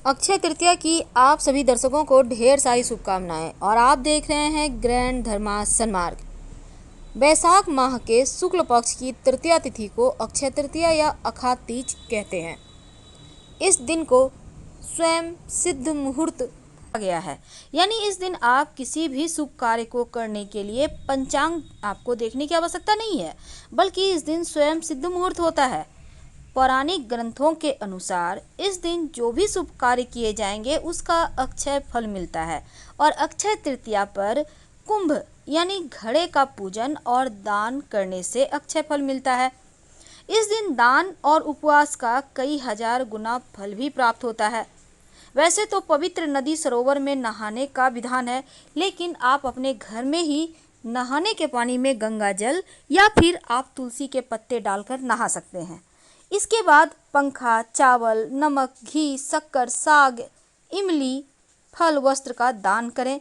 अक्षय तृतीया की आप सभी दर्शकों को ढेर सारी शुभकामनाएं। और आप देख रहे हैं ग्रैंड धर्मा सन्मार्ग। वैशाख माह के शुक्ल पक्ष की तृतीया तिथि को अक्षय तृतीया या अखात तीज कहते हैं। इस दिन को स्वयं सिद्ध मुहूर्त कहा गया है, यानी इस दिन आप किसी भी शुभ कार्य को करने के लिए पंचांग आपको देखने की आवश्यकता नहीं है, बल्कि इस दिन स्वयं सिद्ध मुहूर्त होता है। पौराणिक ग्रंथों के अनुसार इस दिन जो भी शुभ कार्य किए जाएंगे उसका अक्षय फल मिलता है। और अक्षय तृतीया पर कुंभ यानी घड़े का पूजन और दान करने से अक्षय फल मिलता है। इस दिन दान और उपवास का कई हजार गुना फल भी प्राप्त होता है। वैसे तो पवित्र नदी सरोवर में नहाने का विधान है, लेकिन आप अपने घर में ही नहाने के पानी में गंगा जल या फिर आप तुलसी के पत्ते डालकर नहा सकते हैं। इसके बाद पंखा, चावल, नमक, घी, शक्कर, साग, इमली, फल, वस्त्र का दान करें।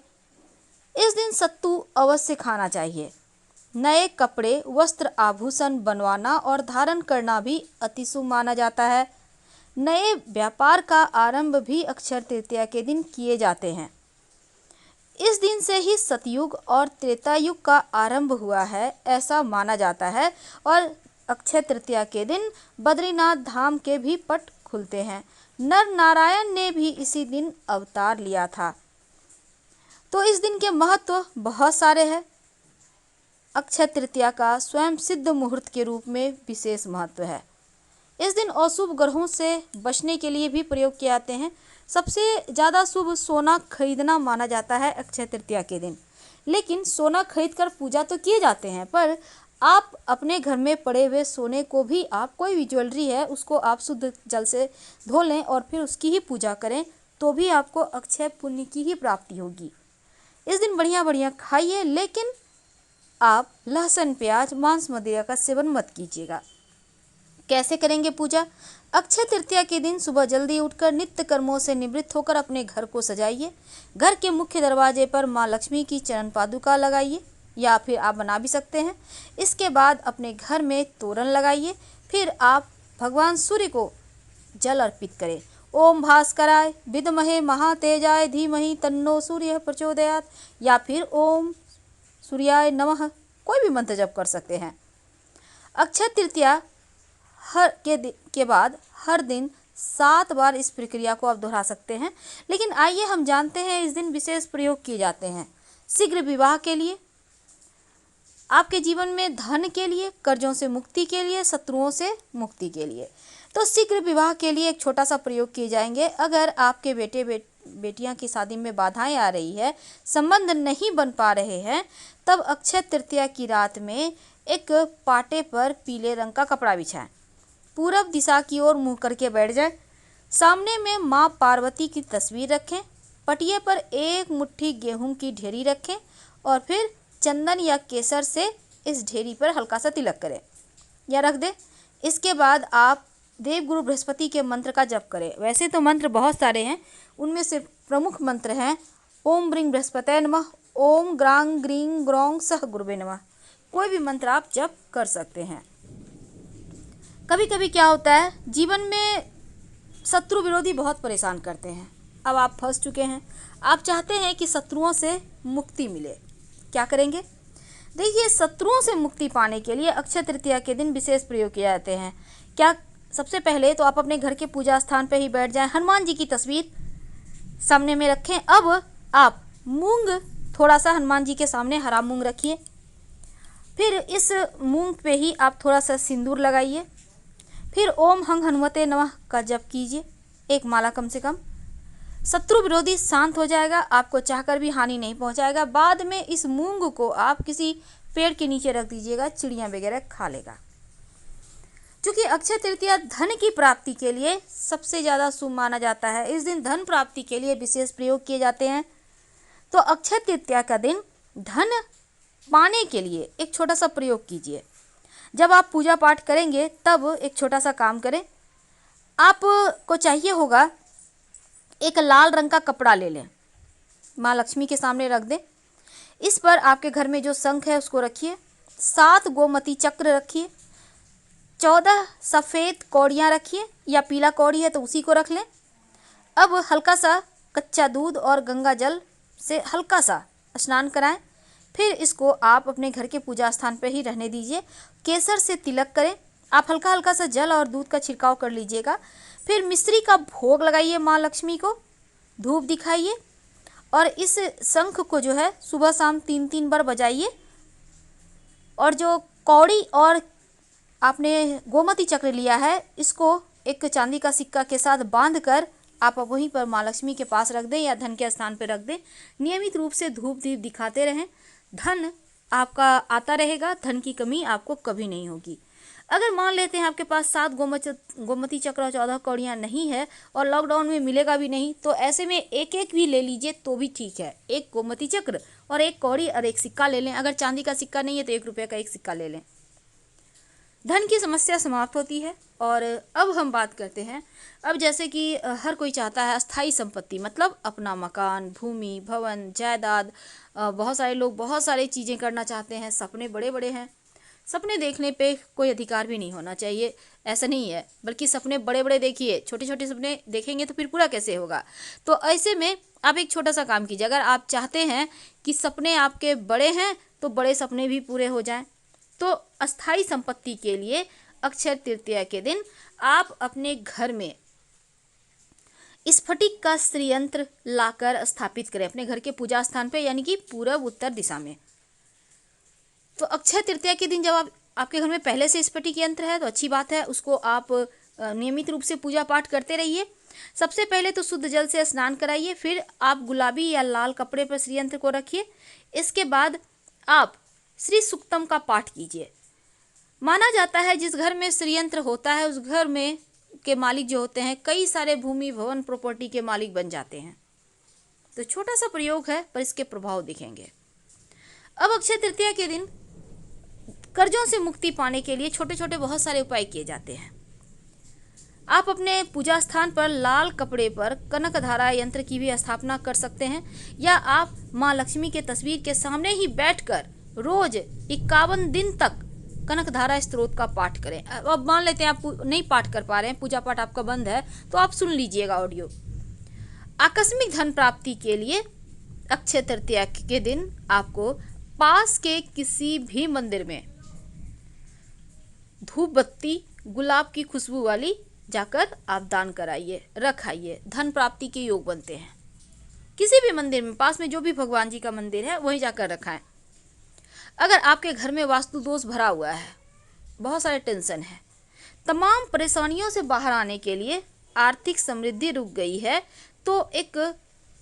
इस दिन सत्तू अवश्य खाना चाहिए। नए कपड़े, वस्त्र, आभूषण बनवाना और धारण करना भी अति शुभ माना जाता है। नए व्यापार का आरंभ भी अक्षय तृतीया के दिन किए जाते हैं। इस दिन से ही सतयुग और त्रेता युग का आरंभ हुआ है, ऐसा माना जाता है। और अक्षय तृतीया के दिन बद्रीनाथ धाम के भी पट खुलते हैं। नर नारायण ने भी इसी दिन अवतार लिया था। तो इस दिन के महत्व बहुत सारे हैं। अक्षय तृतीया का स्वयं सिद्ध मुहूर्त के रूप में विशेष महत्व है। इस दिन अशुभ ग्रहों से बचने के लिए भी प्रयोग किए जाते हैं। सबसे ज़्यादा शुभ सोना खरीदना माना जाता है अक्षय तृतीया के दिन। लेकिन सोना खरीद कर पूजा तो किए जाते हैं, पर आप अपने घर में पड़े हुए सोने को भी, आप कोई भी ज्वेलरी है उसको आप शुद्ध जल से धो लें और फिर उसकी ही पूजा करें, तो भी आपको अक्षय पुण्य की ही प्राप्ति होगी। इस दिन बढ़िया बढ़िया खाइए, लेकिन आप लहसुन, प्याज, मांस, मदिरा का सेवन मत कीजिएगा। कैसे करेंगे पूजा? अक्षय तृतीया के दिन सुबह जल्दी उठकर नित्य कर्मों से निवृत्त होकर अपने घर को सजाइए। घर के मुख्य दरवाजे पर माँ लक्ष्मी की चरण पादुका लगाइए, या फिर आप बना भी सकते हैं। इसके बाद अपने घर में तोरण लगाइए। फिर आप भगवान सूर्य को जल अर्पित करें। ओम भास्कराय विद्महे महातेजाय धीमहि तन्नो सूर्य प्रचोदयात्, या फिर ओम सूर्याय नमः, कोई भी मंत्र जप कर सकते हैं। अक्षय तृतीया के बाद हर दिन 7 बार इस प्रक्रिया को आप दोहरा सकते हैं। लेकिन आइए हम जानते हैं इस दिन विशेष प्रयोग किए जाते हैं। शीघ्र विवाह के लिए, आपके जीवन में धन के लिए, कर्जों से मुक्ति के लिए, शत्रुओं से मुक्ति के लिए। तो शीघ्र विवाह के लिए एक छोटा सा प्रयोग किए जाएंगे। अगर आपके बेटियां की शादी में बाधाएं आ रही है, संबंध नहीं बन पा रहे हैं, तब अक्षय तृतीया की रात में एक पाटे पर पीले रंग का कपड़ा बिछाएं। पूरब दिशा की ओर मुंह करके बैठ जाए। सामने में माँ पार्वती की तस्वीर रखें। पटिये पर एक मुट्ठी गेहूं की ढेरी रखें और फिर चंदन या केसर से इस ढेरी पर हल्का सा तिलक करें या रख दें। इसके बाद आप देवगुरु बृहस्पति के मंत्र का जप करें। वैसे तो मंत्र बहुत सारे हैं, उनमें से प्रमुख मंत्र हैं ओम ब्रीं बृहस्पतये नमः, ओम ग्रां ग्रीं ग्रौं सह गुरुवे नमः। कोई भी मंत्र आप जप कर सकते हैं। कभी कभी क्या होता है, जीवन में शत्रु विरोधी बहुत परेशान करते हैं। अब आप फंस चुके हैं, आप चाहते हैं कि शत्रुओं से मुक्ति मिले। क्या करेंगे? देखिए, शत्रुओं से मुक्ति पाने के लिए अक्षय तृतीया के दिन विशेष प्रयोग किए जाते हैं। क्या? सबसे पहले तो आप अपने घर के पूजा स्थान पर ही बैठ जाएं। हनुमान जी की तस्वीर सामने में रखें। अब आप मूंग, थोड़ा सा हनुमान जी के सामने हरा मूंग रखिए। फिर इस मूंग पे ही आप थोड़ा सा सिंदूर लगाइए। फिर ओम हंग हनुमते नमः का जप कीजिए, एक माला कम से कम। शत्रु विरोधी शांत हो जाएगा, आपको चाहकर भी हानि नहीं पहुंचाएगा। बाद में इस मूंग को आप किसी पेड़ के नीचे रख दीजिएगा, चिड़िया वगैरह खा लेगा। क्योंकि अक्षय तृतीया धन की प्राप्ति के लिए सबसे ज़्यादा शुभ माना जाता है। इस दिन धन प्राप्ति के लिए विशेष प्रयोग किए जाते हैं। तो अक्षय तृतीया का दिन धन पाने के लिए एक छोटा सा प्रयोग कीजिए। जब आप पूजा पाठ करेंगे तब एक छोटा सा काम करें। आपको चाहिए होगा एक लाल रंग का कपड़ा ले लें, माँ लक्ष्मी के सामने रख दें। इस पर आपके घर में जो शंख है उसको रखिए। 7 गोमती चक्र रखिए। 14 सफ़ेद कौड़ियाँ रखिए, या पीला कौड़ी है तो उसी को रख लें। अब हल्का सा कच्चा दूध और गंगा जल से हल्का सा स्नान कराएं। फिर इसको आप अपने घर के पूजा स्थान पर ही रहने दीजिए। केसर से तिलक करें। आप हल्का हल्का सा जल और दूध का छिड़काव कर लीजिएगा। फिर मिश्री का भोग लगाइए माँ लक्ष्मी को, धूप दिखाइए और इस शंख को जो है सुबह शाम 3-3 बार बजाइए। और जो कौड़ी और आपने गोमती चक्र लिया है, इसको एक चांदी का सिक्का के साथ बांधकर आप वहीं पर माँ लक्ष्मी के पास रख दें या धन के स्थान पर रख दें। नियमित रूप से धूप दीप दिखाते रहें, धन आपका आता रहेगा, धन की कमी आपको कभी नहीं होगी। अगर मान लेते हैं आपके पास 7 गोमती चक्र और 14 कौड़ियाँ नहीं है और लॉकडाउन में मिलेगा भी नहीं, तो ऐसे में एक एक भी ले लीजिए तो भी ठीक है। एक गोमती चक्र और एक कौड़ी और एक सिक्का ले लें। अगर चांदी का सिक्का नहीं है तो 1 रुपये का एक सिक्का ले लें। धन की समस्या समाप्त होती है। और अब हम बात करते हैं, अब जैसे कि हर कोई चाहता है अस्थाई संपत्ति, मतलब अपना मकान, भूमि, भवन, जायदाद। बहुत सारे लोग बहुत सारी चीज़ें करना चाहते हैं, सपने बड़े बड़े हैं। सपने देखने पे कोई अधिकार भी नहीं होना चाहिए, ऐसा नहीं है, बल्कि सपने बड़े बड़े देखिए। छोटे छोटे सपने देखेंगे तो फिर पूरा कैसे होगा। तो ऐसे में आप एक छोटा सा काम कीजिए। अगर आप चाहते हैं कि सपने आपके बड़े हैं तो बड़े सपने भी पूरे हो जाएं, तो अस्थाई संपत्ति के लिए अक्षय तृतीया के दिन आप अपने घर में स्फटिक का श्रीयंत्र लाकर स्थापित करें अपने घर के पूजा स्थान पे, यानी कि पूर्व उत्तर दिशा में। तो अक्षय तृतीया के दिन जब आपके घर में पहले से स्फटिक यंत्र है तो अच्छी बात है, उसको आप नियमित रूप से पूजा पाठ करते रहिए। सबसे पहले तो शुद्ध जल से स्नान कराइए, फिर आप गुलाबी या लाल कपड़े पर श्रीयंत्र को रखिए। इसके बाद आप श्री सुक्तम का पाठ कीजिए। माना जाता है जिस घर में श्रीयंत्र होता है उस घर में के मालिक जो होते हैं कई सारे भूमि भवन प्रॉपर्टी के मालिक बन जाते हैं। तो छोटा सा प्रयोग है पर इसके प्रभाव दिखेंगे। अब अक्षय तृतीया के दिन कर्जों से मुक्ति पाने के लिए छोटे छोटे बहुत सारे उपाय किए जाते हैं। आप अपने पूजा स्थान पर लाल कपड़े पर कनकधारा यंत्र की भी स्थापना कर सकते हैं, या आप माँ लक्ष्मी के तस्वीर के सामने ही बैठकर रोज 51 दिन तक कनकधारा स्त्रोत का पाठ करें। अब मान लेते हैं आप नहीं पाठ कर पा रहे हैं, पूजा पाठ आपका बंद है, तो आप सुन लीजिएगा ऑडियो। आकस्मिक धन प्राप्ति के लिए अक्षय तृतीया के दिन आपको पास के किसी भी मंदिर में धूप बत्ती गुलाब की खुशबू वाली जाकर आप दान कराइए, रखाइए, धन प्राप्ति के योग बनते हैं। किसी भी मंदिर में, पास में जो भी भगवान जी का मंदिर है वहीं जाकर रखाएं। अगर आपके घर में वास्तु दोष भरा हुआ है, बहुत सारे टेंशन है, तमाम परेशानियों से बाहर आने के लिए, आर्थिक समृद्धि रुक गई है, तो एक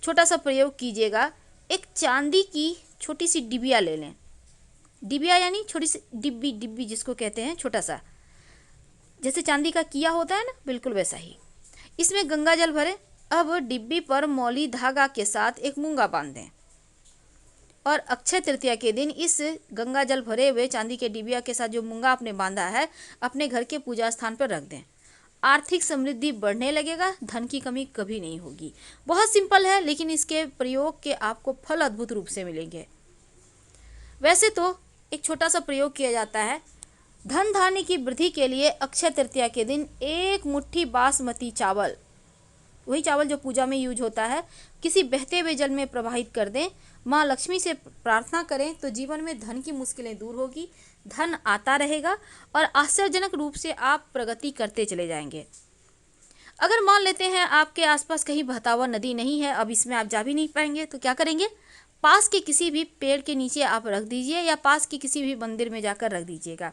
छोटा सा प्रयोग कीजिएगा। एक चांदी की छोटी सी डिबिया ले लें। डिबिया यानी छोटी सी डिब्बी जिसको कहते हैं, छोटा सा, जैसे चांदी का किया होता है ना, बिल्कुल वैसा ही। इसमें गंगा जल भरें। अब डिब्बी पर मौली धागा के साथ एक मूंगा बांध दें और अक्षय तृतीया के दिन इस गंगा जल भरे हुए चांदी के डिबिया के साथ जो मूंगा आपने बांधा है अपने घर के पूजा स्थान पर रख दें। आर्थिक समृद्धि बढ़ने लगेगा, धन की कमी कभी नहीं होगी। बहुत सिंपल है, लेकिन इसके प्रयोग के आपको फल अद्भुत रूप से मिलेंगे। वैसे तो एक छोटा सा प्रयोग किया जाता है। धन धान्य की वृद्धि के लिए अक्षय तृतीया के दिन 1 मुट्ठी बासमती चावल, वही चावल जो पूजा में यूज होता है, किसी बहते हुए जल में प्रवाहित कर दें। माँ लक्ष्मी से प्रार्थना करें तो जीवन में धन की मुश्किलें दूर होगी, धन आता रहेगा और आश्चर्यजनक रूप से आप प्रगति करते चले जाएंगे। अगर मान लेते हैं आपके आसपास कहीं बहता हुआ नदी नहीं है, अब इसमें आप जा भी नहीं पाएंगे, तो क्या करेंगे? पास के किसी भी पेड़ के नीचे आप रख दीजिए या पास के किसी भी मंदिर में जाकर रख दीजिएगा,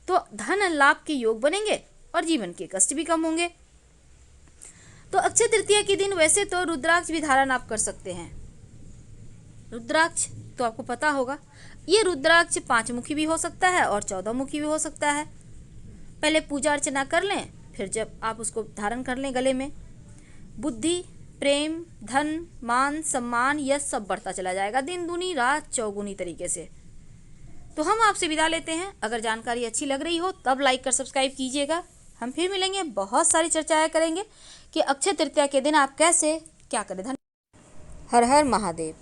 तो धन लाभ के योग बनेंगे और जीवन के कष्ट भी कम होंगे। तो अक्षय तृतीया के दिन वैसे तो रुद्राक्ष भी धारण आप कर सकते हैं। रुद्राक्ष तो आपको पता होगा, ये रुद्राक्ष 5 मुखी भी हो सकता है और 14 मुखी भी हो सकता है। पहले पूजा अर्चना कर लें, फिर जब आप उसको धारण कर लें गले में, बुद्धि, प्रेम, धन, मान, सम्मान, यश सब बढ़ता चला जाएगा, दिन दूनी रात चौगुनी तरीके से। तो हम आपसे विदा लेते हैं। अगर जानकारी अच्छी लग रही हो तब लाइक कर सब्सक्राइब कीजिएगा। हम फिर मिलेंगे, बहुत सारी चर्चाएं करेंगे कि अक्षय तृतीया के दिन आप कैसे क्या करें। हर हर महादेव।